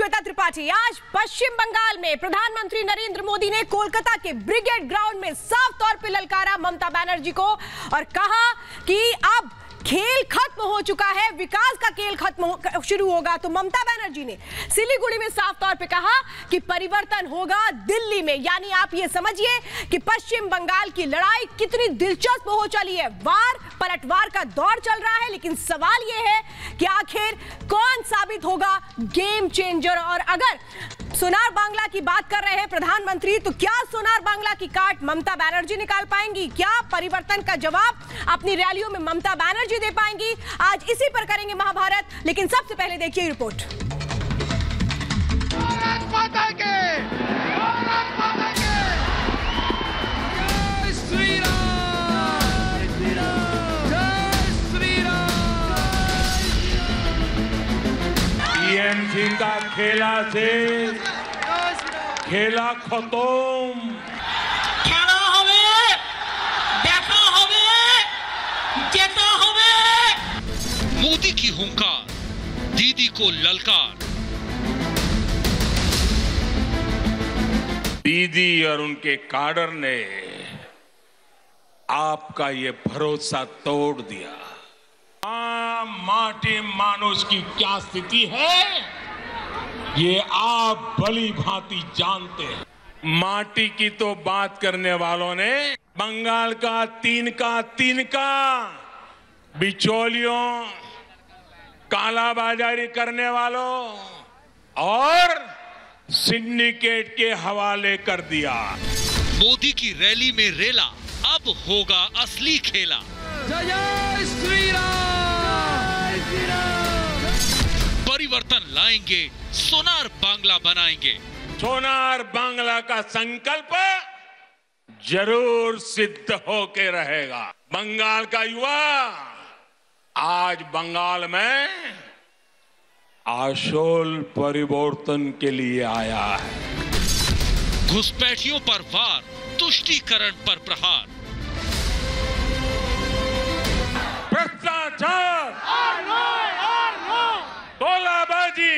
श्वेता त्रिपाठी। आज पश्चिम बंगाल में प्रधानमंत्री नरेंद्र मोदी ने कोलकाता के ब्रिगेड ग्राउंड में साफ तौर पर ललकारा ममता बनर्जी को और कहा कि अब खेल खत्म हो चुका है, विकास का खेल खत्म शुरू होगा। तो ममता बनर्जी ने सिलीगुड़ी में साफ तौर पे कहा कि परिवर्तन होगा दिल्ली में। यानी आप ये समझिए कि पश्चिम बंगाल की लड़ाई कितनी दिलचस्प हो चली है। वार पलटवार का दौर चल रहा है, लेकिन सवाल ये है कि आखिर कौन साबित होगा गेम चेंजर। और अगर सोनार बांग्ला की बात कर रहे हैं प्रधानमंत्री, तो क्या सोनार बांग्ला की काट ममता बनर्जी निकाल पाएंगी? क्या परिवर्तन का जवाब अपनी रैलियों में ममता बनर्जी दे पाएंगी? आज इसी पर करेंगे महाभारत, लेकिन सबसे पहले देखिए रिपोर्ट। टीएमसी का खेला से खेला खत्म। खेला होवे, देखा होवे, जेता होवे। मोदी की हुंकार, दीदी को ललकार। दीदी और उनके काडर ने आपका ये भरोसा तोड़ दिया। माटी मानुष की क्या स्थिति है ये आप भली भांति जानते हैं। माटी की तो बात करने वालों ने बंगाल का तिनका बिचौलियों, कालाबाजारी करने वालों और सिंडिकेट के हवाले कर दिया। मोदी की रैली में रेला, अब होगा असली खेला। जय श्री राम। परिवर्तन लाएंगे, सोनार बांग्ला बनाएंगे। सोनार बांग्ला का संकल्प जरूर सिद्ध होके रहेगा। बंगाल का युवा आज बंगाल में आशोल परिवर्तन के लिए आया है। घुसपैठियों पर वार, तुष्टीकरण पर प्रहार। भ्रष्टाचार, तोलाबाजी,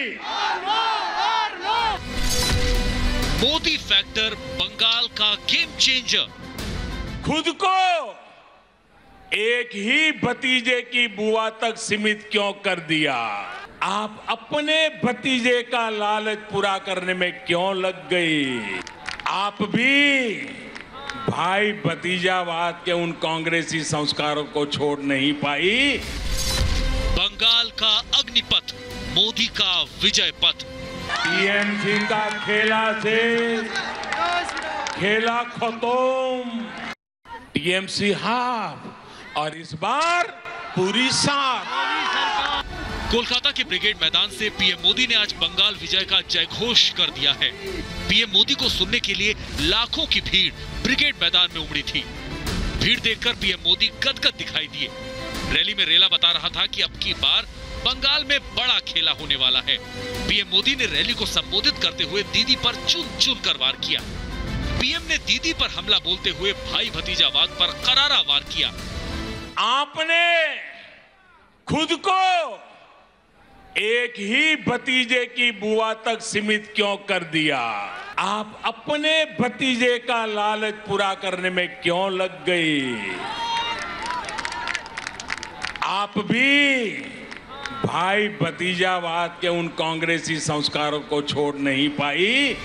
मोदी फैक्टर बंगाल का गेम चेंजर। खुद को एक ही भतीजे की बुआ तक सीमित क्यों कर दिया? आप अपने भतीजे का लालच पूरा करने में क्यों लग गई? आप भी भाई भतीजावाद के उन कांग्रेसी संस्कारों को छोड़ नहीं पाई। बंगाल का अग्निपथ, मोदी का विजय पथ। टीएमसी का खेला से खेला खत्म। टीएमसी हार और इस बार पूरी साथ। कोलकाता के ब्रिगेड मैदान से पीएम मोदी ने आज बंगाल विजय का जयघोष कर दिया है। पीएम मोदी को सुनने के लिए लाखों की भीड़ ब्रिगेड मैदान में उमड़ी थी। भीड़ देखकर पीएम मोदी गदगद दिखाई दिए। रैली में रेला बता रहा था कि अब की बार बंगाल में बड़ा खेला होने वाला है। पीएम मोदी ने रैली को संबोधित करते हुए दीदी पर चुन चुन कर वार किया। पीएम ने दीदी पर हमला बोलते हुए भाई भतीजावाद पर करारा वार किया। आपने खुद को एक ही भतीजे की बुआ तक सीमित क्यों कर दिया? आप अपने भतीजे का लालच पूरा करने में क्यों लग गई? आप भी भाई भतीजावाद के उन कांग्रेसी संस्कारों को छोड़ नहीं पाई।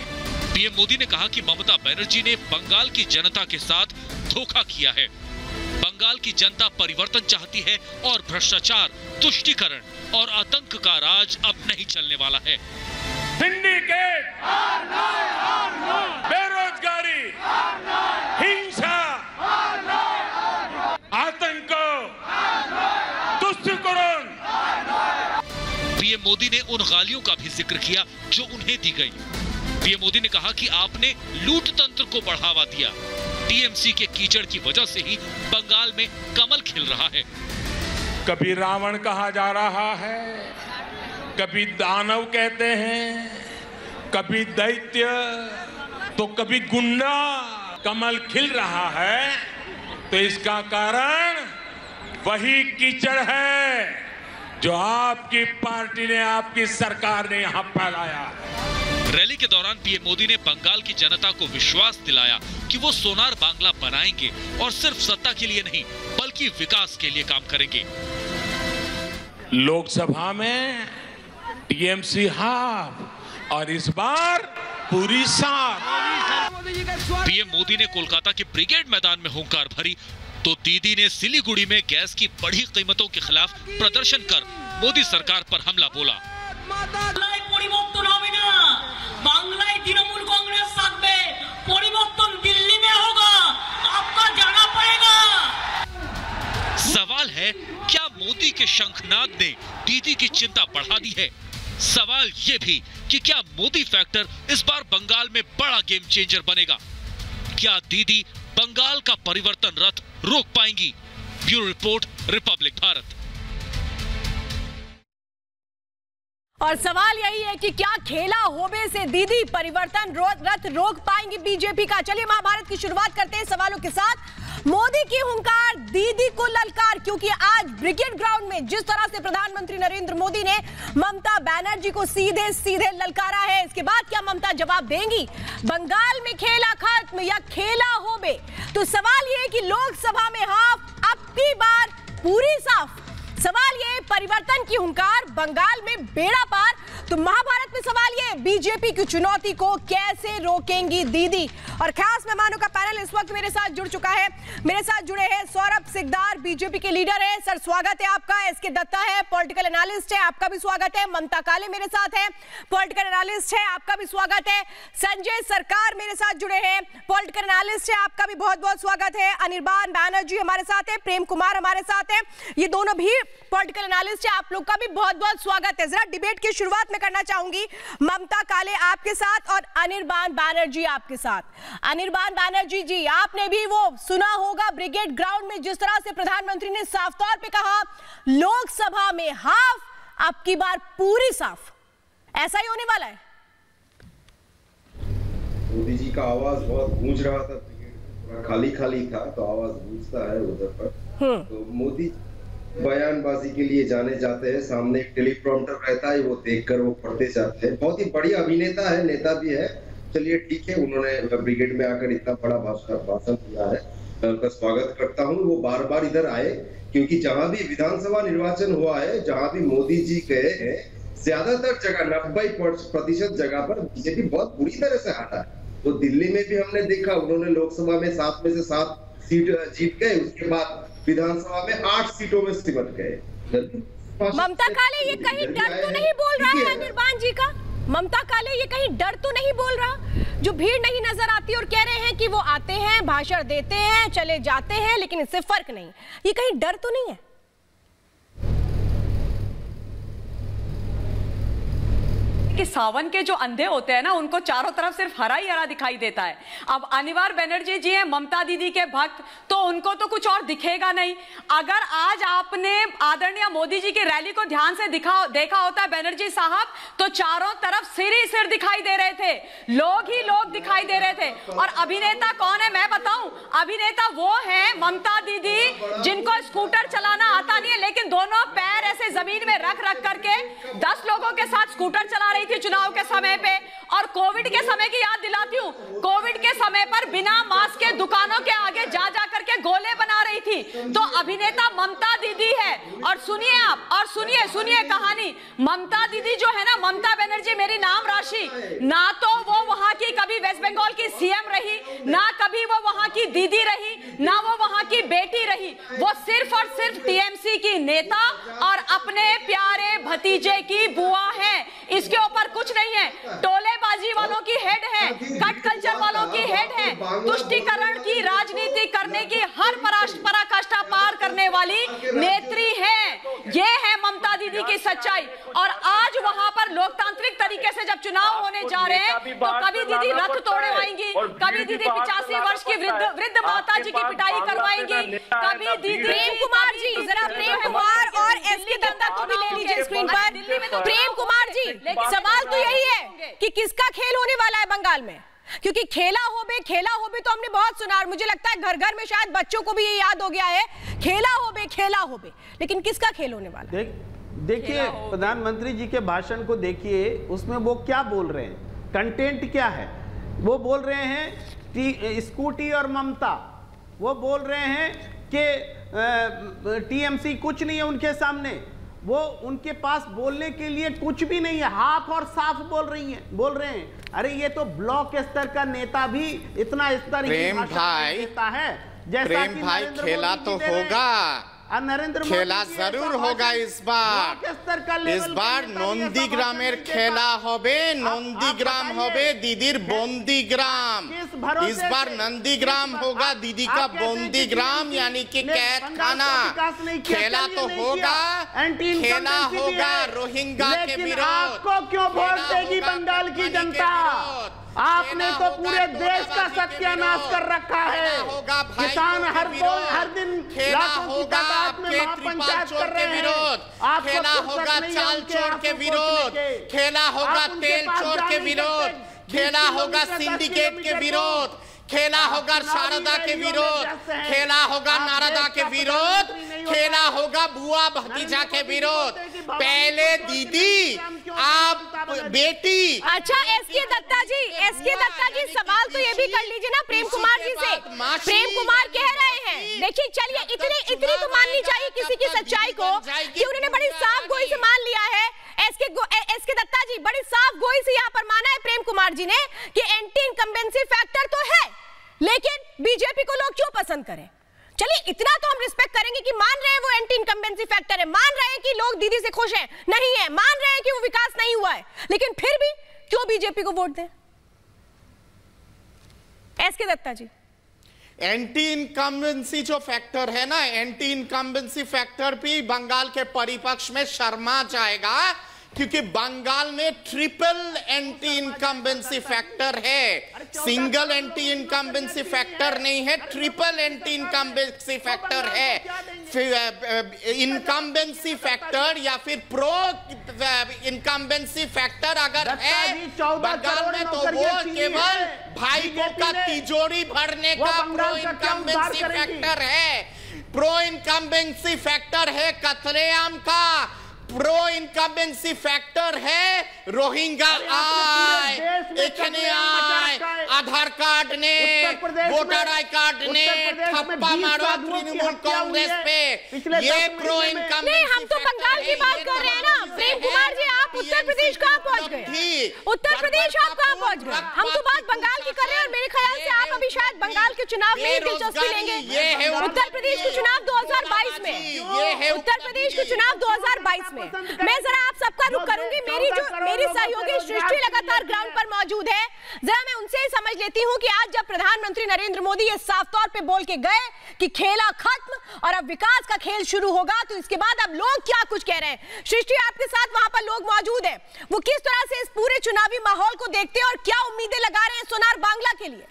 पीएम मोदी ने कहा कि ममता बनर्जी ने बंगाल की जनता के साथ धोखा किया है। बंगाल की जनता परिवर्तन चाहती है और भ्रष्टाचार, तुष्टीकरण और आतंक का राज अब नहीं चलने वाला है। सिंडिकेट, बेरोजगारी, हिंसा, आतंक, तुष्टीकरण। पीएम मोदी ने उन गालियों का भी जिक्र किया जो उन्हें दी गई। पीएम मोदी ने कहा कि आपने लूट तंत्र को बढ़ावा दिया। टीएमसी के कीचड़ की वजह से ही बंगाल में कमल खिल रहा है। कभी रावण कहा जा रहा है, कभी दानव कहते हैं, कभी दैत्य, तो कभी गुंडा। कमल खिल रहा है तो इसका कारण वही कीचड़ है जो आपकी पार्टी ने, आपकी सरकार ने यहां फैलाया है। रैली के दौरान पीएम मोदी ने बंगाल की जनता को विश्वास दिलाया कि वो सोनार बांग्ला बनाएंगे और सिर्फ सत्ता के लिए नहीं बल्कि विकास के लिए काम करेंगे। लोकसभा में टीएमसी हाफ और इस बार पूरी साफ। पीएम मोदी ने कोलकाता के ब्रिगेड मैदान में हुंकार भरी तो दीदी ने सिलीगुड़ी में गैस की बढ़ी कीमतों के खिलाफ प्रदर्शन कर मोदी सरकार पर हमला बोला। परिवर्तन হবে না, বাংলায় तृणमूल कांग्रेस থাকবে, परिवर्तन दिल्ली में होगा, आपका जाना पड़ेगा। सवाल है, क्या मोदी के शंखनाद ने दीदी की चिंता बढ़ा दी है? सवाल ये भी कि क्या मोदी फैक्टर इस बार बंगाल में बड़ा गेम चेंजर बनेगा? क्या दीदी बंगाल का परिवर्तन रथ रोक पाएंगी? Bureau report, Republic Bharat. और सवाल यही है कि क्या खेला होबे से दीदी परिवर्तन रथ रोक पाएंगी बीजेपी का? चलिए महाभारत की शुरुआत करते हैं सवालों के साथ। मोदी की हुंकार, दीदी को ललकार, क्योंकि आज ब्रिगेड ग्राउंड में जिस तरह से प्रधानमंत्री नरेंद्र मोदी ने ममता बनर्जी को सीधे सीधे ललकारा है, इसके बाद क्या ममता जवाब देंगी? बंगाल में खेला खत्म या खेला होबे? तो सवाल यह है कि लोकसभा में हाफ, अब की बार पूरी साफ। सवाल ये, परिवर्तन की हुंकार, बंगाल में बेड़ा पार। तो महाभारत में सवाल ये, बीजेपी की चुनौती को कैसे रोकेंगी दीदी? और खास मेहमानों का पैनल इस वक्त मेरे साथ जुड़ चुका है। मेरे साथ जुड़े हैं सौरभ सिकदार, बीजेपी के लीडर है, सर स्वागत है आपका। एसके दत्ता है, पॉलिटिकल एनालिस्ट है, आपका भी स्वागत है। ममता काले मेरे साथ है, पॉलिटिकल एनालिस्ट है, आपका भी स्वागत है। संजय सरकार मेरे साथ जुड़े हैं, पॉलिटिकल एनालिस्ट है, आपका भी बहुत बहुत स्वागत है। अनिर्बान बैनर्जी हमारे साथ है, प्रेम कुमार हमारे साथ है, ये दोनों भी पॉलिटिकल एनालिस्ट है, आप लोग का भी बहुत बहुत स्वागत है। जरा डिबेट की शुरुआत में करना चाहूंगी ममता काले आपके साथ और अनिर्बान बैनर्जी आपके साथ। अनिर्बान बैनर्जी जी, आपने भी वो सुना होगा ब्रिगेड ग्राउंड में जिस तरह से प्रधानमंत्री ने साफ तौर पे कहा लोकसभा में हाफ, अब की बार पूरी साफ, ऐसा ही होने वाला है। मोदी जी का आवाज बहुत गूंज रहा था, खाली खाली था तो आवाज गूंजता है उधर पर। तो मोदी बयानबाजी के लिए जाने जाते हैं, सामने एक टेलीप्रॉम्प्टर रहता है, वो देखकर वो पढ़ते जाते हैं। बहुत ही बढ़िया अभिनेता है, नेता भी है। चलिए ठीक है, उन्होंने ब्रिगेड में आकर इतना बड़ा भाषण दिया है, मैं उनका स्वागत करता हूँ। वो बार बार इधर आए क्योंकि जहां भी विधानसभा निर्वाचन हुआ है, जहां भी मोदी जी गए हैं, ज्यादातर जगह 90% जगह पर बीजेपी बहुत बुरी तरह से हारा है। तो दिल्ली में भी हमने देखा, उन्होंने लोकसभा में 7 में से 7 सीट जीत गए, उसके बाद विधानसभा में 8 सीटों में सिमट गए। ममता काले ये कहीं डर तो नहीं बोल रहा है अनिर्बान जी का? ममता काले ये कहीं डर तो नहीं बोल रहा? जो भीड़ नहीं नजर आती और कह रहे हैं कि वो आते हैं, भाषण देते हैं, चले जाते हैं, लेकिन इससे फर्क नहीं, ये कहीं डर तो नहीं है? कि सावन के जो अंधे होते हैं ना, उनको चारों तरफ सिर्फ हरा ही हरा दिखाई देता है। अब अनिवार्य बनर्जी जी हैं ममता दीदी के भक्त, तो उनको तो कुछ और दिखेगा नहीं। अगर आज आपने आदरणीय मोदी जी की रैली को ध्यान से देखा होता है बनर्जी साहब, तो चारों तरफ सिर ही सिर दिखाई दे रहे थे, लोग ही लोग दिखाई दे रहे थे। और अभिनेता कौन है मैं बताऊं? अभिनेता वो है ममता दीदी, जिनको स्कूटर चलाना आता नहीं है, लेकिन दोनों पैर ऐसे जमीन में रख रख करके 10 लोगों के साथ स्कूटर चला रही थी चुनाव के समय पे। और कोविड के समय की याद दिलाती हूँ, कोविड के समय पर बिना मास्क के दुकानों के आगे जा करके गोले बना रही थी। तो अभिनेता ममता दीदी है। और सुनिए आप, और सुनिए कहानी। ममता दीदी जो है ना, ममता बनर्जी मेरी नाम राशि, ना तो वो वहां की कभी वेस्ट बंगाल की सीएम रही, ना कभी वो वहां की दीदी रही, ना वो वहां की बेटी रही। वो सिर्फ और सिर्फ टीएमसी की नेता और अपने प्यारे भतीजे की बुआ है। इसके ऊपर कुछ नहीं है। टोलेबाजी वालों की हेड है, कट कल्चर वालों की हेड है, तुष्टीकरण की राजनीति करने की हर पराकाष्ठा पार करने वाली नेत्री है। ये है ममता दीदी की सच्चाई। और आज वहां पर लोकतांत्रिक तरीके से जब चुनाव होने जा रहे हैं, तो कभी दीदी रथ तोड़वाएंगी, कभी दीदी 85 वर्ष की वृद्ध माता जी की पिटाई करवाएंगी, कभी दीदी। प्रेम कुमार जी, जरा प्रेम कुमार और एसके दत्ता को भी ले लीजिए स्क्रीन पर। प्रेम कुमार जी, सवाल तो यही है कि किसका खेल होने वाला है बंगाल में? क्योंकि खेला होबे तो हमने बहुत सुना, और मुझे लगता है घर घर में शायद बच्चों को भी ये याद हो गया है, खेला होबे, लेकिन किसका खेल होने वाला है? देखिए प्रधानमंत्री जी के भाषण को देखिए, उसमें वो क्या बोल रहे हैं। कंटेंट क्या है? वो बोल रहे हैं स्कूटी और ममता, वो बोल रहे हैं कि टीएमसी कुछ नहीं है उनके सामने, वो उनके पास बोलने के लिए कुछ भी नहीं है, हाफ और साफ बोल रहे हैं। अरे ये तो ब्लॉक स्तर का नेता भी इतना स्तर देता है, जैसा कि नरेंद्र खेला मोदी तो जी दे रहे हैं। होगा, और नरेंद्र मोदी खेला जी जरूर ऐसा होगा इस बार। ब्लॉक स्तर का लेवल इस बार पर नेता भी ऐसा नंदीग्रामेर भाषण नहीं खेला देता। होबे, नंदीग्राम बताइए, होबे दीदीर बंदीग्राम। किस भरोसे इस बार से? नंदीग्राम किस होगा, आप- दीदी आप का कहते हैं कि बंदीग्राम, टीएमसी यानी कि ने कैद बंगाल खाना। का विकास नहीं किया, खेला चलिए तो नहीं होगा, किया। एंटी खेला इनकम्बेंसी भी होगा है। रोहिंग्या के लेकिन विरोध। आपको क्यों वोट खेला देगी होगा बंगाल की कटवानी के जनता? विरोध। आपने खेला तो होगा पूरे देश का टोलाबाजी के सत्यानाश विरोध। कर रखा है। खेला होगा भाइयों किसान के हर विरोध। दिन खेला लाखों की होगा तादाद में आपके महापंचायत त्रिपाल कर रहे के हैं। विरोध। आपको खेला फुर्सत होगा नहीं है चाल उनके चोर के आंसू विरोध। पोंछने के। खेला होगा आप उनके तेल पास चोर जा के नहीं विरोध। सकते। खेला 20 होगा किलोमीटर, 10 सिंडिकेट के किलोमीटर विरोध। दूर। खेला होगा चुनावी शारदा के रैलियों में विरोध। व्यस्त हैं। खेला होगा आप नारदा देश के का विरोध। प्रधानमंत्री नहीं हो खेला पाए। होगा बुआ भतीजा नरेंद्र के मोदी विरोध। बोलते हैं कि भवानी पहले को दीदी हम क्यों आप अमिताभ बच्चन? बेटी अच्छा एसके दत्ता जी सवाल तो ये भी कर लीजिए ना प्रेम कुमार जी से। प्रेम कुमार कह रहे हैं, देखिए चलिए इतनी तो माननी चाहिए किसी की सच्चाई को कि उन्होंने बड़ी साफ गोई से मान लिया है। एसके दत्ता जी बड़ी साफ गोई से यहाँ पर माना है प्रेम कुमार जी ने कि एंटी इनकम्बेंसी फैक्टर तो है, लेकिन बीजेपी को लोग क्यों पसंद करें। चलिए इतना तो हम रिस्पेक्ट करेंगे कि मान रहे हैं वो एंटी इनकम्बेंसी फैक्टर है, मान रहे हैं कि लोग दीदी से खुश हैं, नहीं है, मान रहे हैं कि वो विकास नहीं हुआ है, लेकिन फिर भी क्यों बीजेपी को वोट दें? एसके दत्ता जी, एंटी इनकम्बेंसी जो फैक्टर है ना, एंटी इनकम्बेंसी फैक्टर भी बंगाल के परिपक्ष में शर्मा जाएगा, क्योंकि बंगाल में ट्रिपल एंटी इनकम्बेंसी फैक्टर है। सिंगल एंटी इनकम्बेंसी फैक्टर नहीं है, ट्रिपल एंटी इनकम्बेंसी फैक्टर है। इनकम्बेंसी फैक्टर या फिर प्रो इनकम्बेंसी फैक्टर अगर है बंगाल में, तो वो केवल भाइयों का तिजोरी भरने का प्रो इनकम्बेंसी फैक्टर है। प्रो इनकम्बेंसी फैक्टर है कतलेआम का, प्रो इनकम्बेंसी फैक्टर है रोहिंग्या आय, एखने आय, आधार कार्ड ने, वोटर आई कार्ड ने ठप्पा मारो तृणमूल कांग्रेस पे, ये प्रो इनकम्बेंसी नहीं हम तो बंगाल की बात कर रहे हैं ना प्रेम कुमार जी। आप उत्तर प्रदेश कहाँ पहुंच गए? उत्तर प्रदेश आप कहाँ पहुंच गए? हम तो बात बंगाल की कर रहे हैं और मेरे ख्याल से आप अभी शायद बंगाल के चुनाव में ही दिलचस्पी लेंगे। उत्तर प्रदेश के चुनाव 2022 में, उत्तर प्रदेश के चुनाव 2022 में मैं जरा आप सबका रुख करूंगी। मेरी सहयोगी सृष्टि लगातार ग्राउंड पर मौजूद है, जरा मैं उनसे ही समझ लेती हूं कि आज जब प्रधानमंत्री नरेंद्र मोदी ये साफ तौर पे बोल के गए कि खेला खत्म और अब विकास का खेल शुरू होगा, तो इसके बाद अब लोग क्या कुछ कह रहे हैं। सृष्टि आपके साथ वहां पर लोग मौजूद हैं, वो किस तरह से इस पूरे चुनावी माहौल को देखते हैं और क्या उम्मीदें लगा रहे हैं सोनार बांग्ला के लिए?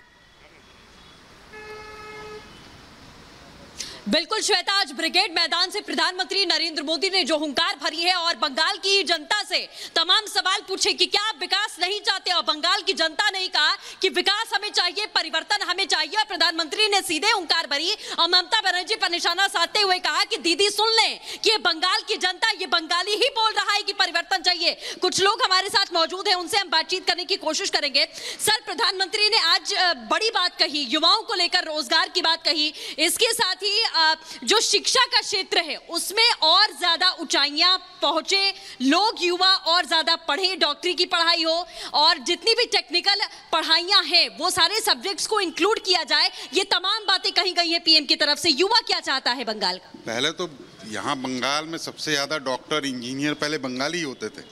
बिल्कुल श्वेता, आज ब्रिगेड मैदान से प्रधानमंत्री नरेंद्र मोदी ने जो हुंकार भरी है और बंगाल की जनता से तमाम सवाल पूछे कि क्या आप विकास नहीं चाहते, और बंगाल की जनता ने कहा कि विकास हमें चाहिए, परिवर्तन हमें चाहिए। और प्रधानमंत्री ने सीधे हुंकार भरी और ममता बनर्जी पर निशाना साधते हुए कहा कि दीदी सुन लें कि ये बंगाल की जनता, ये बंगाली ही बोल रहा है कि परिवर्तन चाहिए। कुछ लोग हमारे साथ मौजूद हैं, उनसे हम बातचीत करने की कोशिश करेंगे। सर, प्रधानमंत्री ने आज बड़ी बात कही, युवाओं को लेकर रोजगार की बात कही, इसके साथ ही जो शिक्षा का क्षेत्र है उसमें और ज्यादा ऊंचाइयां पहुंचे, लोग युवा और ज्यादा पढ़े, डॉक्टरी की पढ़ाई हो और जितनी भी टेक्निकल पढ़ाइयां हैं वो सारे सब्जेक्ट्स को इंक्लूड किया जाए, ये तमाम बातें कही गई हैं पीएम की तरफ से। युवा क्या चाहता है बंगाल का? पहले तो यहाँ बंगाल में सबसे ज्यादा डॉक्टर इंजीनियर पहले बंगाली ही होते थे,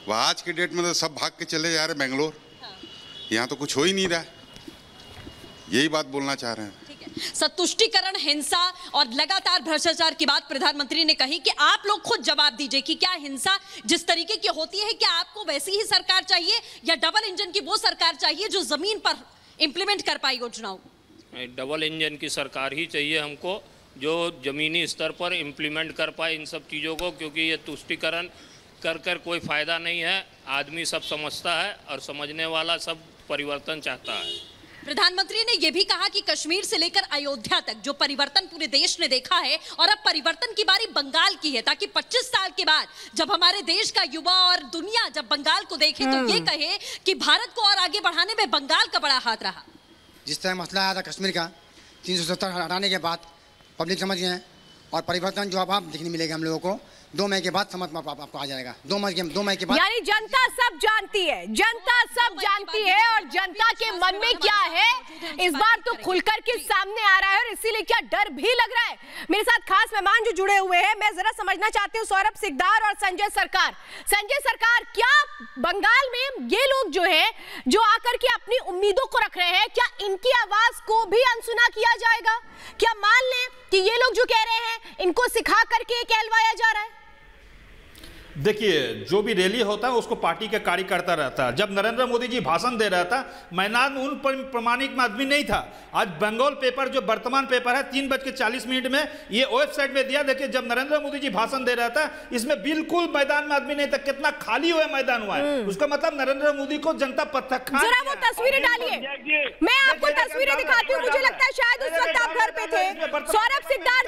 वह आज के डेट में तो सब भाग के चले जा रहे बेंगलोर। यहाँ तो कुछ हो ही नहीं रहा, यही बात बोलना चाह रहे हैं। सतुष्टिकरण, हिंसा और लगातार भ्रष्टाचार की बात प्रधानमंत्री ने कही कि आप लोग खुद जवाब दीजिए कि क्या हिंसा जिस तरीके की होती है, क्या आपको वैसी ही सरकार चाहिए या डबल इंजन की वो सरकार चाहिए जो जमीन पर इंप्लीमेंट कर पाई योजनाओं? डबल इंजन की सरकार ही चाहिए हमको, जो जमीनी स्तर पर इम्प्लीमेंट कर पाए इन सब चीज़ों को, क्योंकि ये तुष्टिकरण कर कोई फ़ायदा नहीं है। आदमी सब समझता है और समझने वाला सब परिवर्तन चाहता है। प्रधानमंत्री ने यह भी कहा कि कश्मीर से लेकर अयोध्या तक जो परिवर्तन पूरे देश ने देखा है और अब परिवर्तन की बारी बंगाल की है, ताकि 25 साल के बाद जब हमारे देश का युवा और दुनिया जब बंगाल को देखे तो ये कहे कि भारत को और आगे बढ़ाने में बंगाल का बड़ा हाथ रहा। जिस तरह मसला आया था कश्मीर का 370 हटाने के बाद पब्लिक समझ गए हैं और परिवर्तन जो अब देखने मिलेगा हम लोगों को 2 मई के बाद समझ आपको आ जाएगा। 2 मई के बाद यानी जनता सब जानती है, जनता सब जानती है और जनता के मन में क्या है इस बार तो खुलकर के सामने आ रहा है और इसीलिए क्या डर भी लग रहा है। मेरे साथ खास मेहमान जो जुड़े हुए हैं, मैं जरा समझना चाहती हूँ सौरभ सिकदार और संजय सरकार। संजय सरकार, क्या बंगाल में ये लोग जो है जो आकर के अपनी उम्मीदों को रख रहे हैं, क्या इनकी आवाज को भी अनसुना किया जाएगा? क्या मान लें कि ये लोग जो कह रहे हैं इनको सिखा करके कहलवाया जा रहा है? देखिए, जो भी रैली होता है उसको पार्टी का कार्यकर्ता रहता है। जब नरेंद्र मोदी जी भाषण दे रहा था, मैदान उन प्रमाणिक में आदमी नहीं था। आज बंगाल पेपर जो वर्तमान पेपर है 3:40 में ये वेबसाइट में दिया। देखिए, जब नरेंद्र मोदी जी भाषण दे रहा था इसमें बिल्कुल मैदान में आदमी नहीं था। कितना खाली हुआ मैदान हुआ है, उसका मतलब नरेंद्र मोदी को जनता प्रत्याख्यान। जरा वो तस्वीरें डालिए, मैं आपको तस्वीरें दिखाती हूँ। मुझे लगता है शायद उस वक्त आप घर पे थे। सौरभ सिकदार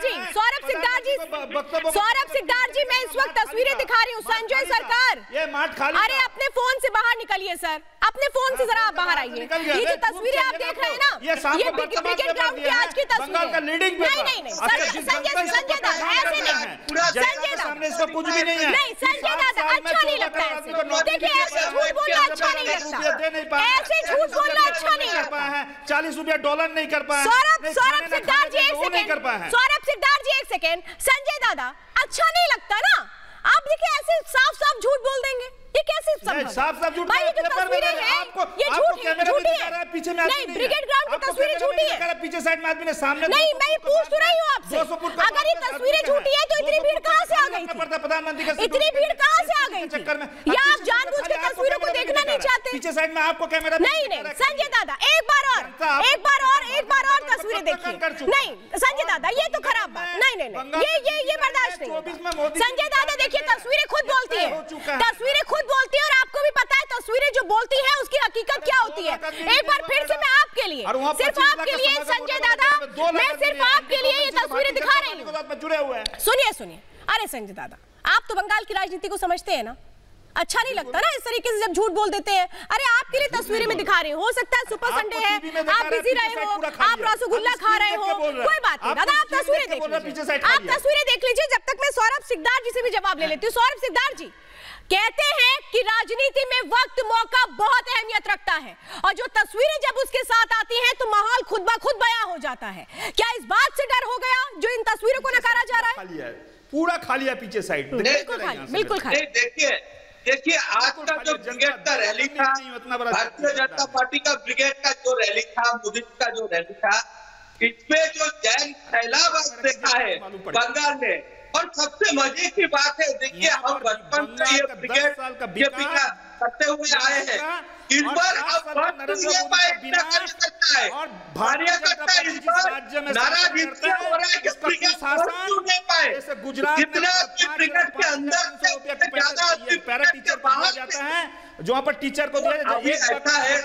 जी, मैं इस वक्त तस्वीरें दिखा रही हूँ। संजय सरकार, ये माठ खाली। अरे अपने फोन से बाहर निकलिए सर, अपने फोन से जरा आप बाहर आइए। ये जो तस्वीरें आप देख रहे हैं ना, ये ब्रिगेड ग्राउंड की आज की तस्वीर। नहीं, संजय दादा ऐसे नहीं, संजय दादा इसका कुछ भी नहीं है। नहीं संजय दादा, अच्छा नहीं लगता ऐसे। देखिए, ऐसे झूठ बोलना अच्छा नहीं लगता, ऐसे झूठ बोलना अच्छा नहीं लगता। $40 नहीं कर पाए। सौरभ सिकदार जी एक सेकेंड, सौरभ सिकदार जी एक सेकेंड। संजय दादा, अच्छा नहीं लगता ना? आप देखिए ऐसे साफ झूठ बोल देंगे, ये कैसे साफ झूठ? भाई ये जो तस्वीरें हैं ये झूठी है। पीछे में नहीं, ब्रिगेड ग्राउंड की तस्वीरें झूठी है। पीछे साइड में आदमी ने सामने नहीं, मैं पूछ तो रही हूँ आपसे, अगर ये तस्वीरें झूठी है तो इतनी भीड़ कहाँ से आ गई? प्रधानमंत्री इतनी भीड़ कहाँ से आ गई चक्कर में? या आप जानबूझ के तस्वीरों को देखना नहीं चाहते? पीछे साइड में आपको कैमरा नहीं, संजय दादा एक बार और तस्वीरें देखिए। नहीं संजय दादा, ये तो खराब बात। नहीं, ये बर्दाश्त नहीं। संजय दादा देखिए, तस्वीरें खुद बोलती है, तस्वीरें खुद बोलती है और आपको भी पता है तस्वीरें जो बोलती है उसकी हकीकत क्या होती है। एक बार फिर से मैं आपके लिए, सिर्फ आपके लिए संजय दादा, मैं सिर्फ आपके लिए ये तस्वीरें दिखा रही हूँ। सुनिए, अरे संजय दादा, आप तो बंगाल की राजनीति को समझते हैं ना? अच्छा नहीं लगता ना इस तरीके से जब झूठ बोल देते हैं। अरे आपके लिए तस्वीरें में दिखा रही हूँ, हो सकता है सुपर संडे है, आप बिजी रहे हो, आप रसगुल्ला खा रहे हो, कोई बात नहीं दादा, आप तस्वीरें देख लीजिए, आप तस्वीरें देख लीजिए। जब तक मैं सौरभ सिकदार जी से भी जवाब ले लेती हूँ। सौरभ सिकदार जी कहते हैं कि राजनीति में वक्त मौका बहुत अहमियत रखता है और जो तस्वीरें जब उसके साथ आती हैं तो माहौल खुद ब खुद बयां हो जाता है। क्या इस बात से डर हो गया जो इन तस्वीरों को नकारा जा रहा है? पूरा खाली है पीछे साइड, बिल्कुल खाली। देखिए आज का जो ब्रिगेड का रैली था, भारतीय जनता पार्टी का ब्रिगेड का जो रैली था, मोदी का जो रैली था, इसमें जो जैन फैलाव देखा है बंगाल में। और सबसे मजे की बात है, देखिए हम बचपन से ये ब्रिगेड के पीछा करते हुए आए हैं, इस बार अब वक्त ये करता है और भारतीय जनता इस बार नाराज इसलिए हो रहा है कि ब्रिगेड क्यों नहीं पाए। जितना ब्रिगेड के अंदर से ज्यादा पैरा टीचर बाहर जाता है, जो वहाँ पर टीचर को दिया अभी ऐसा है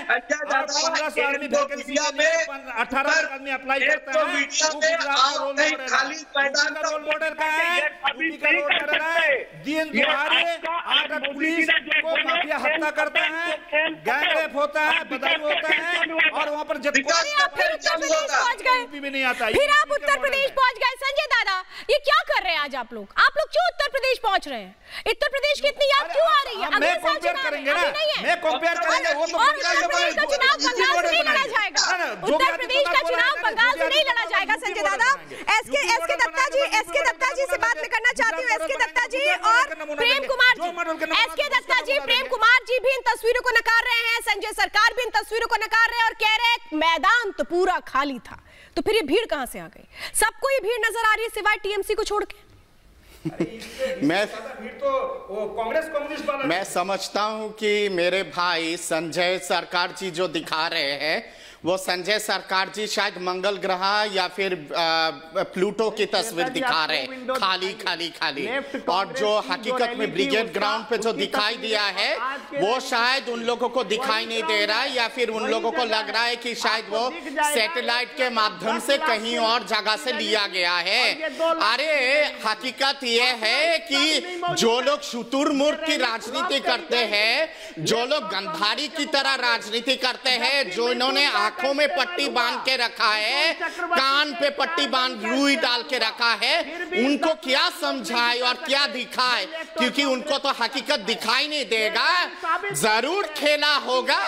1500 आदमी वैकेंसी में 18 आदमी अप्लाई करता है। खाली मैदान का रोल मॉडल का है, दिन दिहाड़े आकर पुलिस को माफिया हत्या करता है, गैंग रेप होता है, बदमाशी होता है और वहाँ पर फिर आप उत्तर प्रदेश पहुंच गए। संजय दादा, ये क्या कर रहे हैं आज आप लोग क्यों उत्तर प्रदेश पहुंच रहे हैं? उत्तर प्रदेश की इतनी याद क्यों आ रही है? मैं कंपेयर करेंगे ना, मैं कंपेयर करेंगे। वो तो उत्तर प्रदेश का चुनाव बंगाल से नहीं लड़ा जाएगा, उत्तर प्रदेश का चुनाव बंगाल से नहीं लड़ा जाएगा। संजय दादा, एसके दत्ता जी से बात मैं करना चाहती हूँ। एसके दत्ता जी और प्रेम कुमार जी, एसके दत्ता जी, प्रेम कुमार जी भी इन तस्वीरों को नकार रहे हैं, संजय सरकार भी इन तस्वीरों को नकार रहे हैं और कह रहे हैं मैदान तो पूरा खाली था। तो फिर ये भीड़ कहां से आ गई? सबको ये भीड़ नजर आ रही है सिवाय टीएमसी को छोड़ के। मैं समझता हूं कि मेरे भाई संजय सरकार जी जो दिखा रहे हैं वो संजय सरकार जी शायद मंगल ग्रह या फिर प्लूटो की तस्वीर दिखा रहे, खाली खाली खाली। और जो हकीकत में ब्रिगेड ग्राउंड पे जो दिखाई दिया है वो शायद उन लोगों को दिखाई नहीं दे रहा है, या फिर उन लोगों को लग रहा है कि शायद वो सैटेलाइट के माध्यम से कहीं और जगह से लिया गया है। अरे हकीकत ये है कि जो लोग शुतुरमुर्ग की राजनीति करते हैं, जो लोग गंधारी की तरह राजनीति करते हैं, जो इन्होंने आंखों में पट्टी बांध के रखा है, कान पे पट्टी बांध रुई डाल के रखा है, उनको क्या समझाए और क्या दिखाए, क्योंकि उनको तो हकीकत दिखाई नहीं देगा। जरूर खेला होगा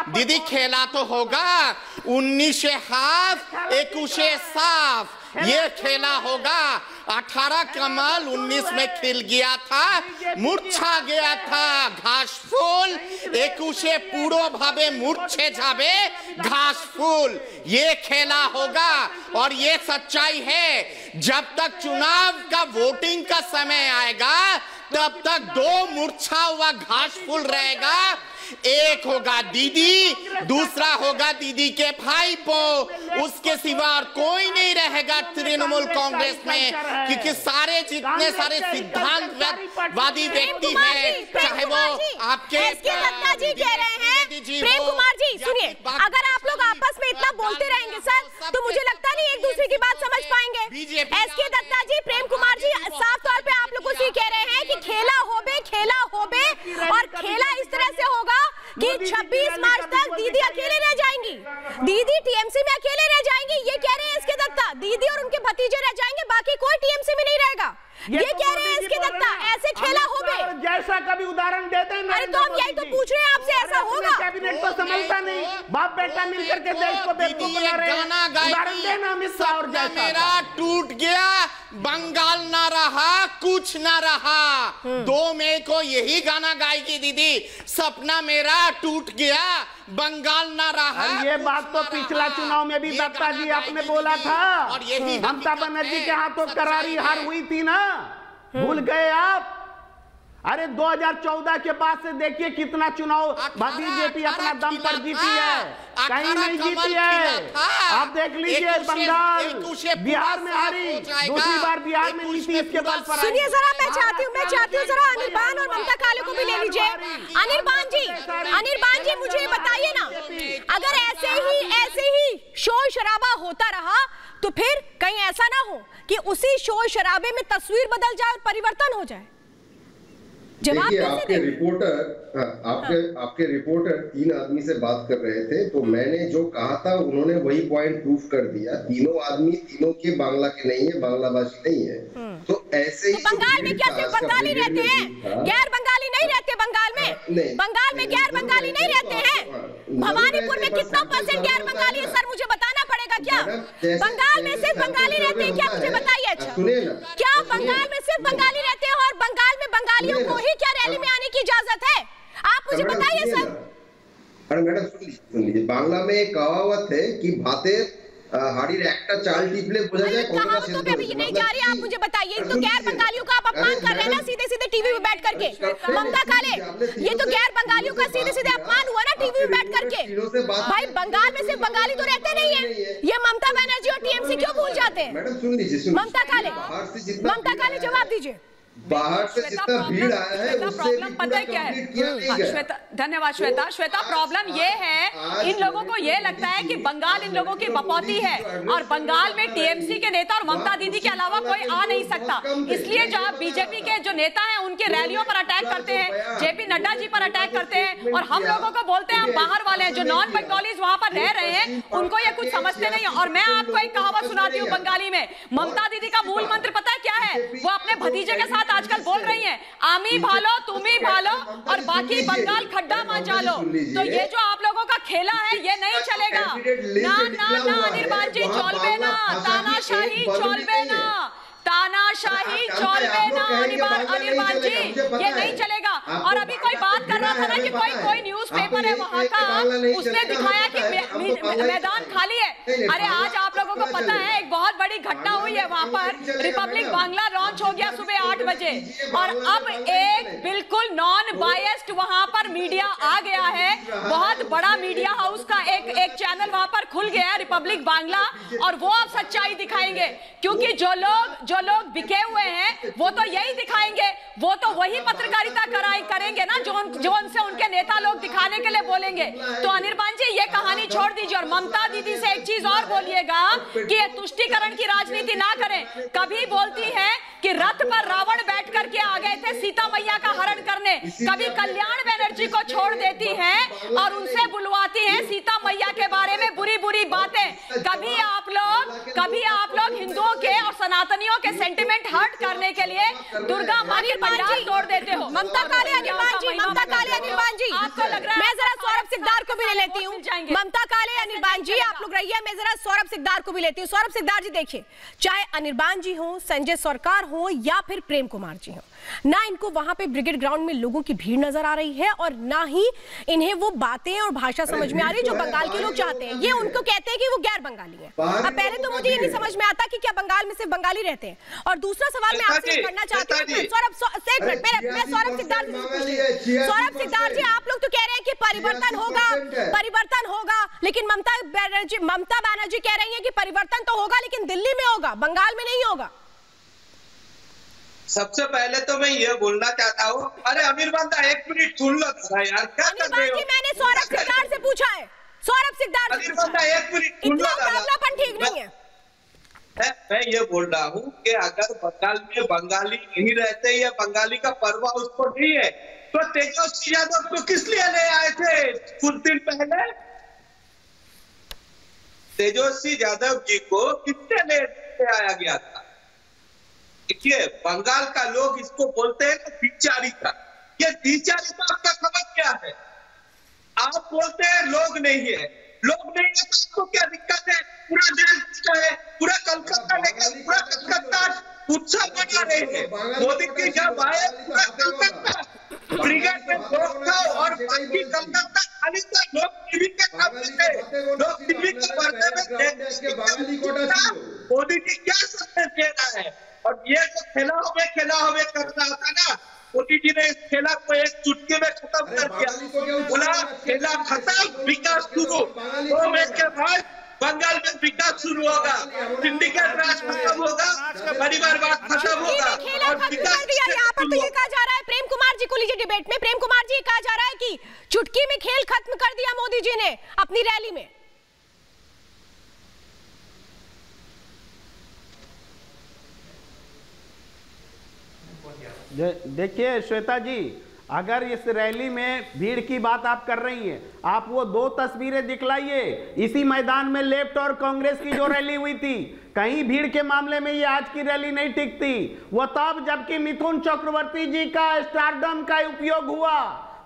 दीदी, खेला तो होगा। 19 हाफ 21 साफ ये खेला होगा। 18 कमल 19 में खिल गया था, मुरछा गया था घास फूल। 21 पूरो भावे मुरछे जावे घास फूल, ये खेला होगा। और ये सच्चाई है, जब तक चुनाव का वोटिंग का समय आएगा तब तक 2 मुरछा हुआ घास फूल रहेगा। एक होगा दीदी, दूसरा होगा दीदी के भाई पो, उसके सिवा और कोई नहीं रहेगा तृणमूल कांग्रेस में, क्योंकि सारे जितने सारे सिद्धांतवादी व्यक्ति हैं, चाहे वो आपके दत्ता जी कह रहे हैं। प्रेम कुमार जी सुनिए, अगर आप लोग आपस में इतना बोलते रहेंगे सर, तो मुझे लगता नहीं एक दूसरे की बात समझ पाएंगे। एसके दत्ता जी, प्रेम कुमार जी साफ तौर पे आप लोगों से कह रहे हैं कि खेला होबे और खेला इस तरह से होगा कि 26 मार्च तक दीदी अकेले रह जाएंगी, दीदी टीएमसी में अकेले रह जाएंगी, ये कह रहे हैं इसके दत्ता। दीदी और उनके भतीजे रह जाएंगे, बाकी कोई टीएमसी में नहीं रहेगा, ये कह रहे हैं इसके दत्ता। ऐसे खेला होबे जैसा कभी उदाहरण देते हैं। अरे तो हम यही तो पूछ रहे हैं आपसे, ऐसा होगा? कैबिनेट तो समझता नहीं, बाप बेटा मिलकर के देश को बेवकूफ बना रहे हैं। उदाहरण देना अमित शाह और जैसा। मेरा टूट गया, बंगाल ना रहा, कुछ ना रहा। 2 मई को यही गाना गाएगी दीदी, सपना मेरा टूट गया, बंगाल ना रहा। ये बात तो पिछला चुनाव में भी दत्ता जी आपने बोला था, और यही ममता बनर्जी के हाथों करारी हार हुई थी ना, भूल गए आप? अरे 2014 के बाद से देखिए कितना चुनाव बीजेपी अपना दम पर जीती है, कहीं नहीं जीती है। आप देख लीजिए बंगाल, बिहार में हारी, दूसरी बार बिहार में नीतीश के बल पर। सुनिए जरा, मैं चाहती हूँ जरा अनिर्बान और ममता काले को भी ले लीजिए। अनिर्बान जी मुझे बताइए ना, अगर ऐसे ही शोर शराबा होता रहा तो फिर कहीं ऐसा ना हो कि उसी शोर शराबे में तस्वीर बदल जाए और परिवर्तन हो जाए? देखिए, आपके रिपोर्टर 3 आदमी से बात कर रहे थे, तो मैंने जो कहा था उन्होंने वही पॉइंट प्रूफ कर दिया। तीनों आदमी तीनों के बांग्ला के नहीं है, बांग्ला भाषी नहीं है। तो ऐसे ही बंगाल में क्या सिर्फ बंगाली रहते हैं, गैर बंगाली नहीं रहते? बंगाल में गैर बंगाली नहीं रहते हैं? भवानीपुर में कितना % गैर बंगाली है सर, मुझे बताना पड़ेगा क्या? बंगाल में सिर्फ बंगाली रहते हैं क्या, मुझे बताइए। अच्छा, क्या बंगाल में सिर्फ बंगाली रहते हैं और बंगाल में बंगालियों को ही क्या रैली में आने की इजाजत है? आप मुझे बताइए सर। अरे मैडम सुन लीजिए, बांग्ला में एक कहावत है कि भाते हाड़ी रैक्टा चाल टीपले बुझा जाए। कहावतों पे भी नहीं जा रही, आप मुझे बताइए। तो गैर बंगालियों का आप अपमान कर रहे हैं ना सीधे टीवी में बैठ करके। ममता काले, ये तो गैर बंगालियों का सीधे अपमान हुआ ना टीवी में बैठ करके। भाई बंगाल में सिर्फ बंगाली तो रहते नहीं है, ये ममता बनर्जी और टीएमसी क्यों भूल जाते हैं? मैडम सुन लीजिए, ममता काले जवाब दीजिए। बाहर से जितना भीड़ आया है उससे भी पता है क्या है? धन्यवाद श्वेता। प्रॉब्लम ये है, इन लोगों को ये लगता है कि बंगाल इन लोगों की बपौती है और बंगाल में टीएमसी के नेता और ममता दीदी के अलावा कोई आ नहीं सकता। इसलिए जो आप बीजेपी के जो नेता हैं उनके रैलियों पर अटैक करते हैं, जेपी नड्डा जी पर अटैक करते हैं, और हम लोगों को बोलते हैं हम बाहर वाले हैं। जो नॉन बंगालीज वहां पर रह रहे हैं उनको ये कुछ समझते नहीं। और मैं आपको एक कहावत सुनाती हूँ बंगाली में। ममता दीदी का मूल मंत्र पता है क्या है? वो अपने भतीजे के साथ आजकल बोल रही हैं, आमी भालो तुम्ही भालो और बाकी बंगाल खड्डा मत डालो। तो ये जो आप लोगों का खेला है ये नहीं चलेगा। ना अनिर्बान जी चलबे ना, तानाशाही चलबे ना, अनिर्बान जी ये नहीं चलेगा। और अभी कोई बात कर रहा था ना कि कोई न्यूज़पेपर है वहां का, उसने दिखाया कि मैदान खाली है। अरे आज आप लोगों को पता है एक बहुत बड़ी घटना हुई है वहां पर, रिपब्लिक बांग्ला लॉन्च हो गया सुबह 8 बजे और अब एक बिल्कुल नॉन बायस्ड वहां पर मीडिया आ गया है। बहुत बड़ा मीडिया हाउस का एक चैनल वहां पर खुल गया है, रिपब्लिक बांग्ला, और वो अब सच्चाई दिखाएंगे, क्योंकि जो लोग बिके हुए हैं वो तो यही दिखाएंगे, वो तो वही पत्रकारिता करेंगे ना जो उनसे उनके नेता लोग दिखाने के लिए बोलेंगे। तो अनिर्बान जी ये कहानी छोड़ दीजिए और ममता दीदी से एक चीज और बोलिएगा कि ये तुष्टीकरण की राजनीति ना करें। कभी बोलती है कि रथ पर रावण बैठ करके आ गए थे सीता मैया का हरण करने, कभी कल्याण बनर्जी को छोड़ देती हैं और उनसे बुलवाती हैं सीता मैया के बारे में बुरी बुरी बातें। कभी आप लोग हिंदुओं के और सनातनियों के सेंटिमेंट हर्ट करने के लिए दुर्गा माँ के पंडाल तोड़ देते हो। ममता काले अनिर्बान जी, आपको लग रहा है मैं जरा सौरभ सिकदार को भी ले लेती हूँ। ममता काले अनिर्बान जी आप लोग रहिए, मैं जरा सौरभ सिकदार को भी लेती हूँ। सौरभ सिकदार जी देखिए, चाहे अनिर्बान जी हो, संजय सरकार हो या फिर प्रेम कुमार जी हो, ना इनको वहां पे ब्रिगेड ग्राउंड में लोगों की भीड़ नजर आ रही है और ना ही इन्हें वो बातें और भाषा समझ में आ रही है जो बंगाल के लोग चाहते हैं। ये उनको कहते हैं कि वो गैर बंगाली है। अब पहले तो मुझे ये नहीं समझ में आता कि क्या बंगाल में सिर्फ बंगाली रहते हैं। और दूसरा सवाल मैं आपसे करना चाहती हूँ, सौरभ सिकदार जी, आप लोग तो कह रहे हैं कि परिवर्तन होगा, लेकिन ममता बनर्जी कह रही है कि परिवर्तन तो होगा लेकिन दिल्ली में होगा, बंगाल में नहीं होगा। सबसे पहले तो मैं ये बोलना चाहता हूँ, अरे अनिर्बान दा एक मिनट सुन लो यार, क्या कर रहे हो? मैंने सौरभ सिकदार से पूछा है, सौरभ सिकदार अनिर्बान दा एक मिनट सुन लो, ठीक नहीं है। मैं ये बोल रहा हूँ कि अगर बंगाल में बंगाली नहीं रहते या बंगाली का पर्व उसको नहीं है तो तेजस्वी यादव को किस लिए ले आए थे कुछ दिन पहले? तेजस्वी यादव जी को किसने ले आया गया था? देखिए बंगाल का लोग इसको बोलते हैं द्विचारिता। ये द्विचारिता आपका समझ क्या है? आप बोलते हैं लोग नहीं है, लोग नहीं है तो आपको क्या दिक्कत है? पूरा देश है, पूरा कलकत्ता लेकर पूरा कलकत्ता उत्सव मना रहे हैं। मोदी जी जब आए पूरा कलकत्ता ब्रिगेड में लोग था और बाकी कलकत्ता खाली था, लोग टीवी के सामने थे, लोग टीवी के पर्दे में मोदी जी क्या संदेश दे रहा है? और ये जो खेला हुए कर रहा था ना, मोदी जी ने इस खेला को एक चुटकी में खत्म कर दिया। बोला खेला खत्म, विकास शुरू। 2 मैच के बाद बंगाल में विकास शुरू होगा, सिंडिकेट राज खत्म होगा, परिवारवाद खत्म होगा और विकास। यहाँ पर तो ये कहा जा रहा है, प्रेम कुमार जी को लीजिए डिबेट में, प्रेम कुमार जी कहा जा रहा है कि चुटकी में खेल खत्म कर दिया मोदी जी ने अपनी रैली में। देखिए श्वेता जी, अगर इस रैली में भीड़ की बात आप कर रही हैं, आप वो 2 तस्वीरें दिखलाइए इसी मैदान में लेफ्ट और कांग्रेस की जो रैली हुई थी। कहीं भीड़ के मामले में ये आज की रैली नहीं टिकती। वो तब जबकि मिथुन चक्रवर्ती जी का स्टारडम का उपयोग हुआ,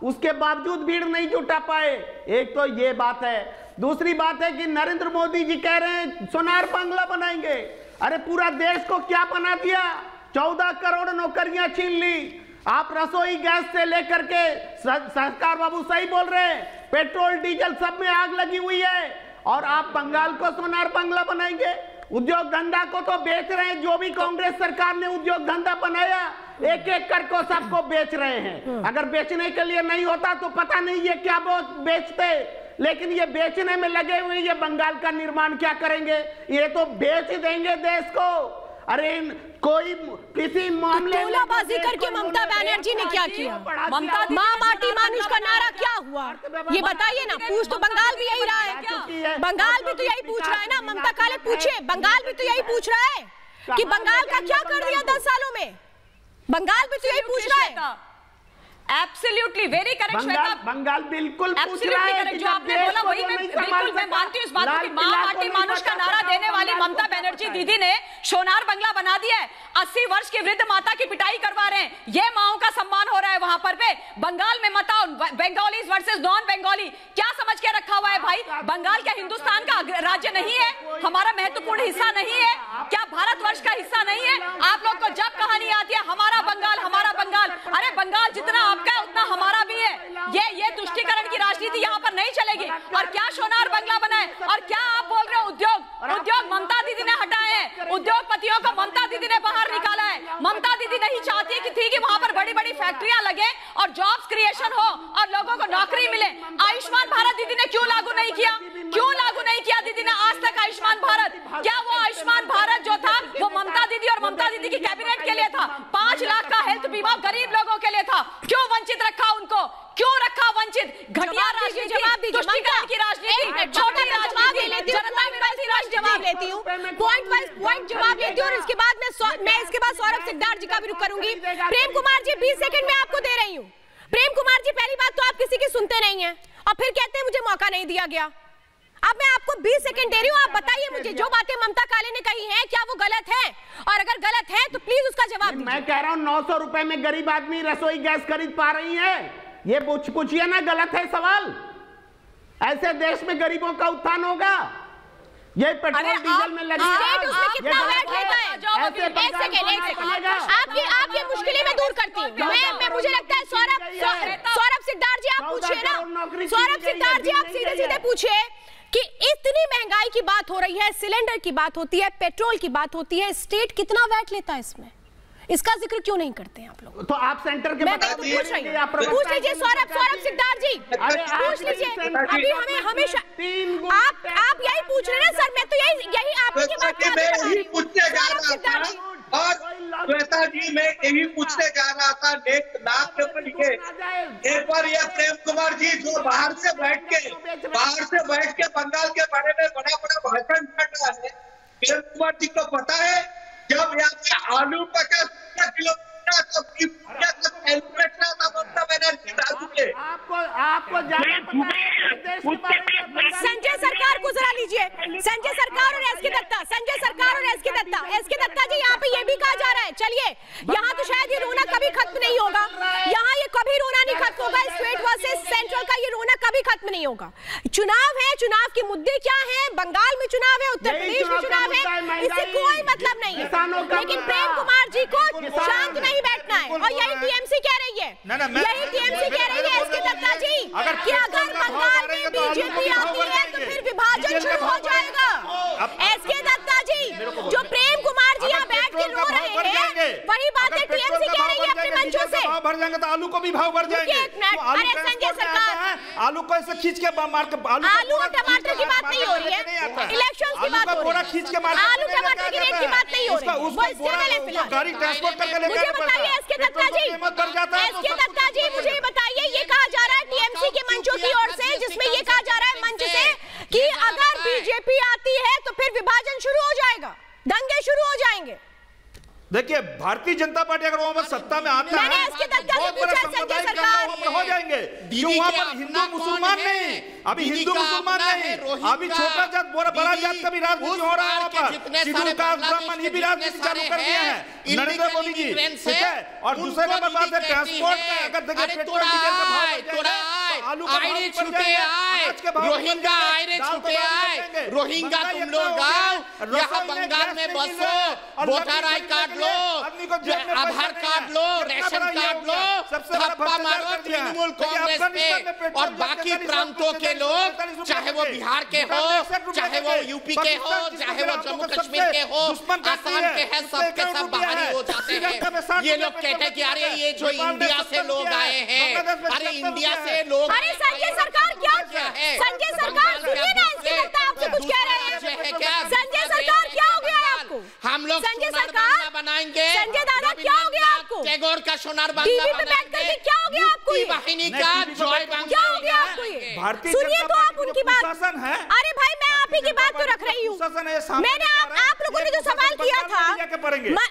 उसके बावजूद भीड़ नहीं जुटा पाए। एक तो ये बात है। दूसरी बात है कि नरेंद्र मोदी जी कह रहे हैं सोनार बांग्ला बनाएंगे। अरे पूरा देश को क्या बना दिया? 14 करोड़ नौकरियां छीन ली। आप रसोई गैस से लेकर के, सरकार बाबू सही बोल रहे हैं, पेट्रोल डीजल सब में आग लगी हुई है और आप बंगाल को सोनार बांग्ला बनाएंगे। उद्योग धंधा को तो बेच रहे हैं, जो भी कांग्रेस सरकार ने उद्योग धंधा बनाया एक एक कर को सबको बेच रहे हैं। अगर बेचने के लिए नहीं होता तो पता नहीं ये क्या बेचते, लेकिन ये बेचने में लगे हुए ये बंगाल का निर्माण क्या करेंगे? ये तो बेच देंगे देश को। अरे कोई किसी मामले में टोलाबाजी करके ममता बनर्जी ने क्या किया? माँ माटी मानुष का नारा क्या हुआ? ये बताइए ना। पूछ तो बंगाल भी यही रहा है, बंगाल भी तो यही पूछ रहा है ना। ममता काले पूछे, बंगाल भी तो यही पूछ रहा है कि बंगाल का क्या कर दिया 10 सालों में। बंगाल भी तो यही पूछ रहा है। Absolutely very correct Shweta, Bengal बिल्कुल पूछ रहा है कि जो आपने बोला वही मैं बिल्कुल मैं मानती हूँ इस बात को कि माँ माटी मानुष का नारा देने वाली ममता बनर्जी दीदी ने सोनार बंगला बना दिया है। 80 वर्ष की वृद्ध माता की पिटाई करवा रहे हैं, ये माओं का सम्मान हो रहा है वहां पर पे। बंगाल में मताओ बंगालीज वर्सेस नॉन बंगाली, क्या समझ के रखा हुआ है भाई? बंगाल क्या हिंदुस्तान का राज्य नहीं है? हमारा महत्वपूर्ण हिस्सा नहीं है क्या? भारतवर्ष का हिस्सा नहीं है? आप लोग को जब कहानी आती है हमारा बंगाल हमारा बंगाल, अरे बंगाल जितना आपका है उतना हमारा भी है। ये तुष्टीकरण की राजनीति यहाँ पर नहीं चलेगी। और क्या सोनार बंगला बना है? और क्या आप बोल रहे हो उद्योग उद्योग ममता दीदी ने हटाए हैं, उद्योगपतियों को ममता दीदी ने बाहर निकाला है। ममता दीदी नहीं चाहती कि थी कि वहां पर बड़ी बड़ी फैक्ट्रियां लगे और जॉब्स क्रिएशन हो और लोगों को नौकरी मिले। आयुष्मान भारत दीदी ने क्यों लागू नहीं किया? क्यों लागू नहीं किया दीदी ने आज तक आयुष्मान भारत? क्या वो आयुष्मान भारत जो था वो ममता दीदी और ममता दीदी की कैबिनेट के लिए था? 5 लाख का हेल्थ बीमा गरीब लोगों के लिए था। क्यों वंचित रखा उनको? क्यों रखा वंचित? घटिया राजनीति, तुष्टीकरण की राजनीति, छोटी राजनीति, जनता विरोधी राजनीति। जवाब लेती हूँ, पॉइंट वाइज पॉइंट जवाब लेती हूँ और इसके बाद मैं इसके बाद सौरभ सिकदार जी का भी रुख करूंगी। प्रेम कुमार जी 20 सेकंड में आपको दे रही हूँ। प्रेम कुमार जी, पहली बात तो आप किसी की सुनते नहीं है और फिर कहते हैं मुझे मौका नहीं दिया गया। अब मैं आपको 20 सेकंड दे रही हूँ, आप बताइए मुझे जो बातें ममता काले ने कही हैं क्या वो गलत है, और अगर गलत है तो प्लीज उसका जवाब दीजिए। मैं कह रहा हूँ 900 रुपए में गरीब आदमी रसोई गैस खरीद पा रही है, ये पूछिए ना, गलत है सवाल। ऐसे देश में गरीबों का उत्थान होगा? ये पेट्रोल डीजल में लगी कितना वैट लेता है? एक सेकंड आप ये मुश्किलें मैं दूर करती हूँ। मैं मुझे लगता है सौरभ सिकदार जी आप पूछिए ना, सौरभ सिकदार जी आप सीधे सीधे पूछिए कि इतनी महंगाई की बात हो रही है, सिलेंडर की बात होती है, पेट्रोल की बात होती है, स्टेट कितना वैट लेता है इसमें? इसका जिक्र क्यों नहीं करते हैं आप लोग? तो आप सेंटर के पूछ लीजिए सौरभ सिकदार जी, पूछ लीजिए। अभी हमें हमेशा आप यही पूछ रहे हैं सर, मैं तो यही आपकी बात पूछने जा रहा था। और श्वेता जी मैं यही पूछने जा रहा था, नाक के ऊपर लिखे एक बार ये प्रेम कुमार जी जो बाहर से बैठ के बंगाल के बारे में बड़ा बड़ा भाषण कर रहा है। प्रेम कुमार जी को पता है जब यहाँ पे आलू 50 किलो संजय सरकार को जरा लीजिए, संजय सरकार और एसके दत्ता, संजय सरकार और एसके दत्ता जी, यहाँ पे ये भी कहा जा रहा है, चलिए यहाँ तो शायद ये रोना कभी खत्म नहीं होगा, यहाँ ये कभी रोना नहीं खत्म होगा, स्टेट वर्सेस सेंट्रल का ये रोना कभी खत्म नहीं होगा। चुनाव है, चुनाव के मुद्दे क्या है? बंगाल में चुनाव है, उत्तर प्रदेश में चुनाव है, इससे कोई मतलब नहीं है। लेकिन प्रेम कुमार जी को शांत नहीं बैठना है और यही टीएमसी कह रही है, यही टीएमसी कह रही है एसके दत्ता जी कि अगर बंगाल में बीजेपी आती है तो फिर विभाजन शुरू हो जाएगा। एसके दत्ता जी, जो प्रेम कुमार जी यहाँ बैठ के रो रहे हैं वही बातें टीएमसी कह रही है अपने मंचों से। भाव बढ़ जाएंगे तो आलू को भी भाव बढ़ जाएंगे। अरे संजय सरकार, आलू को ऐसे खींच के मार के आलू और टमाटर की बात नहीं हो रही है, इलेक्शन की बात हो रही है, आलू टमाटर की रेट की बात नहीं हो रही है, वो स्टेबल है फिलहाल। गाड़ी ट्रांसपोर्ट करके लेकर मुझे बताइए एसके दत्ता जी, एसके दत्ता जी मुझे ये बताइए, ये कहा जा रहा है टीएमसी के मंचों की ओर से, जिसमें ये कहा जा रहा है मंच से कि अगर बीजेपी आती है तो फिर विभाजन शुरू हो जाएगा, दंगे शुरू हो जाएंगे। देखिए भारतीय जनता पार्टी अगर वहां पर सत्ता में आता है हो जाएंगे, क्यों वहां पर हिंदू मुसलमान नहीं, अभी हिंदू मुसलमान नहीं, अभी छोटा जात बड़ा जात का भी राजनीति हो रहा है वहां पर, शेड्यूल कास्ट ब्राह्मण ही भी राजनीति चालू कर दिया है नरेंद्र मोदी जी, ठीक है। और दूसरे नंबर बात है ट्रांसपोर्ट का, अगर देखिए पेट्रोल डीजल का भाव आलू का भाव छूटे आए, रोहिंगा आए छूटे आए, रोहिंगा तुम लोग आओ यहाँ बंगाल में बसो, वोटर आई कार्ड लो, आधार कार्ड लो, रेशन कार्ड लो, थप्पा मारो तृणमूल कांग्रेस पे। और बाकी प्रांतों के लोग, चाहे वो बिहार के हो, चाहे वो यूपी के हो, चाहे वो जम्मू कश्मीर के हो, आसाम के हैं, सबके सब बाहरी हो जाते हैं। ये लोग कहते हैं कि अरे ये जो इंडिया से लोग आए हैं, अरे इंडिया से लोग, अरे संजय सरकार क्या है? संजय सरकार सुनिए ना, इसके दत्ता आपसे कुछ कह रहे हैं। संजय सरकार क्या हो गया है आपको? हम लोग संजय सरकार बनाएंगे, संजय दादा क्या हो गया आपको? टैगोर का सोनार टीवी पे बैठ करके क्या हो गया आपको? ये वाहिनी का जॉय क्या हो गया आपको? ये सुनिए तो आप उनकी बात। अरे भाई मैं आप ही की बात तो रख रही हूँ। मैंने आप लोगों ने जो सवाल किया था,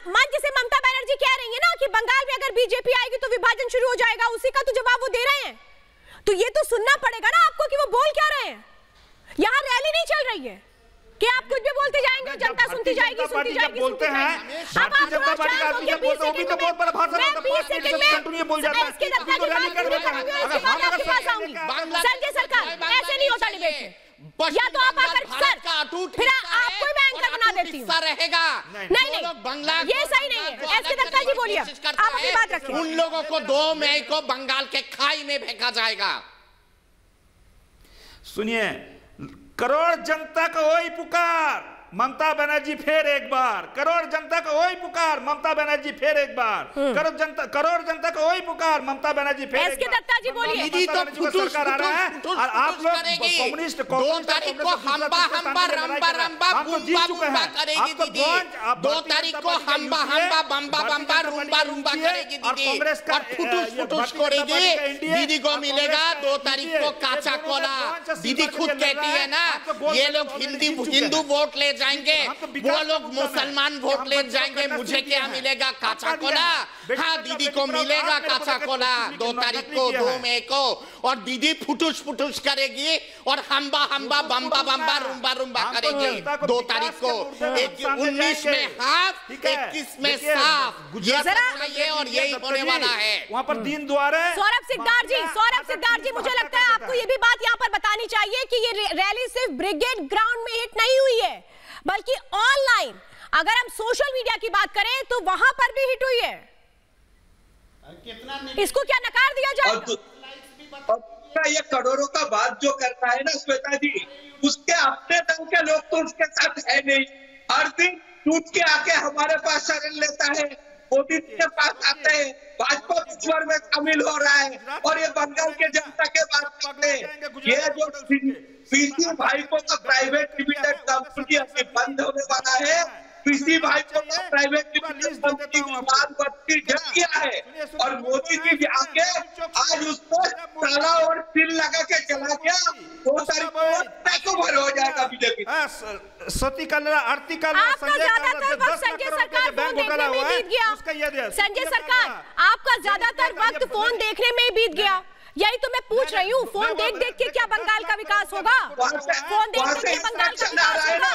मंच से ममता बनर्जी कह रही है ना कि बंगाल में अगर बीजेपी आएगी तो विभाजन शुरू हो जाएगा, उसी का तो जवाब वो दे रहे हैं। तो ये तो सुनना पड़ेगा ना आपको कि वो बोल क्या रहे हैं। यहाँ रैली नहीं चल रही है कि आप कुछ भी बोलते जाएंगे, जनता सुनती जाएगी, सुनती जाएगी, बोलते हैं। अब आप थोड़ा शांत होकर 20 सेकंड में, मैं 20 सेकंड में इसके दत्ता की बात पूरी करूंगी और इसके बाद आपके पास आऊंगी। संजय सरकार ऐसे नहीं होता डिबेट में, या तो आप आकर सर फिर आपको मैं एंकर बना देती हूँ। नहीं ये सही नहीं है। एसके दत्ता जी बोलिए, आप अपनी बात रखिए। उन लोगों को 2 मई को बंगाल के खाई में फेंका जाएगा। सुनिए, करोड़ जनता का वही पुकार, ममता बनर्जी फिर एक बार, करोड़ जनता का वही पुकार, ममता बनर्जी फिर एक बार, करोड़ जनता का वही पुकार, ममता बनर्जी फिर एक बार। दत्ता जी बोलिए। दीदी तो फुटुस सरकार आ रहा है और आप लोग कम्युनिस्ट 2 तारीख को हम्बा हम्बा रंबा रंबा बुम्बा बुम्बा करेगी दीदी। 2 तारीख को हम्बा हम्बा बम्बा बम्बा रुम्बा रुम्बा करेगी दीदी और फुटुस फुटुस करेगी। दीदी को मिलेगा 2 तारीख को काचा कोला। दीदी खुद कहती है ना, ये लोग हिंदू वोट ले जाएंगे, वो लोग मुसलमान वोट ले जाएंगे, मुझे क्या मिलेगा? काचा कोला। हाँ, दीदी को मिलेगा काचा कोला 2 तारीख को, 2 मई को। और दीदी फुटुस फुटुस करेगी और हम्बा हम्बा बम्बा बम्बा रुम्बा रुम्बा करेगी 2 तारीख को। 19 में हाफ, 21 में साफ, ये और यही होने वाला है। वहाँ पर दीन द्वारा सौरभ सिद्धार्थ जी, मुझे लगता है आपको ये भी बात यहाँ पर बतानी चाहिए कि ये रैली सिर्फ ब्रिगेड ग्राउंड में हिट नहीं हुई है, बल्कि ऑनलाइन अगर हम सोशल मीडिया की बात करें तो वहां पर भी हिट हुई है। इसको क्या नकार दिया जाए? ये करोड़ों का बात जो करता है ना श्वेता जी, उसके अपने दल के लोग तो उसके साथ है नहीं। हर दिन टूट के आके हमारे पास शरण लेता है, मोदी के पास आते हैं, भाजपा पिछड़ में शामिल हो रहा है और ये बंगाल के जनता के बात करते हैं। ये जो पीसी भाई को प्राइवेट लिमिटेड कंपनी अभी बंद होने वाला है, पीसी भाई को प्राइवेट लिमिटेड कंपनी की माल बत्ती जब किया है और मोदी जी आके आज उसको ताला और सील लगा के चला गया। 2 तारीख को भर हो जाएगा बीजेपी। सती कल आरती कल संजय सरकार फोन देखने में बीत गया। संजय सरकार, आपका ज्यादातर वक्त फोन देखने में बीत गया। यही तो मैं पूछ रही हूँ, फोन देख देख के क्या बंगाल का विकास होगा? फोन देख देख के बंगाल का विकास होगा?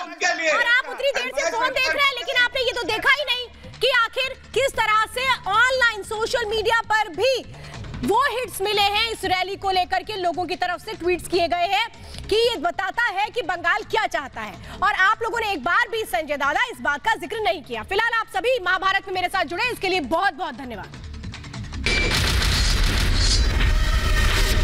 और आप उतनी देर से फोन देख रहे हैं, लेकिन आपने ये तो देखा ही नहीं कि आखिर किस तरह से ऑनलाइन सोशल मीडिया पर भी वो हिट्स मिले हैं इस रैली को लेकर के। लोगों की तरफ से ट्वीट्स किए गए हैं कि ये बताता है कि बंगाल क्या चाहता है। और आप लोगों ने एक बार भी संजय दादा इस बात का जिक्र नहीं किया। फिलहाल आप सभी महाभारत में मेरे साथ जुड़े, इसके लिए बहुत बहुत धन्यवाद।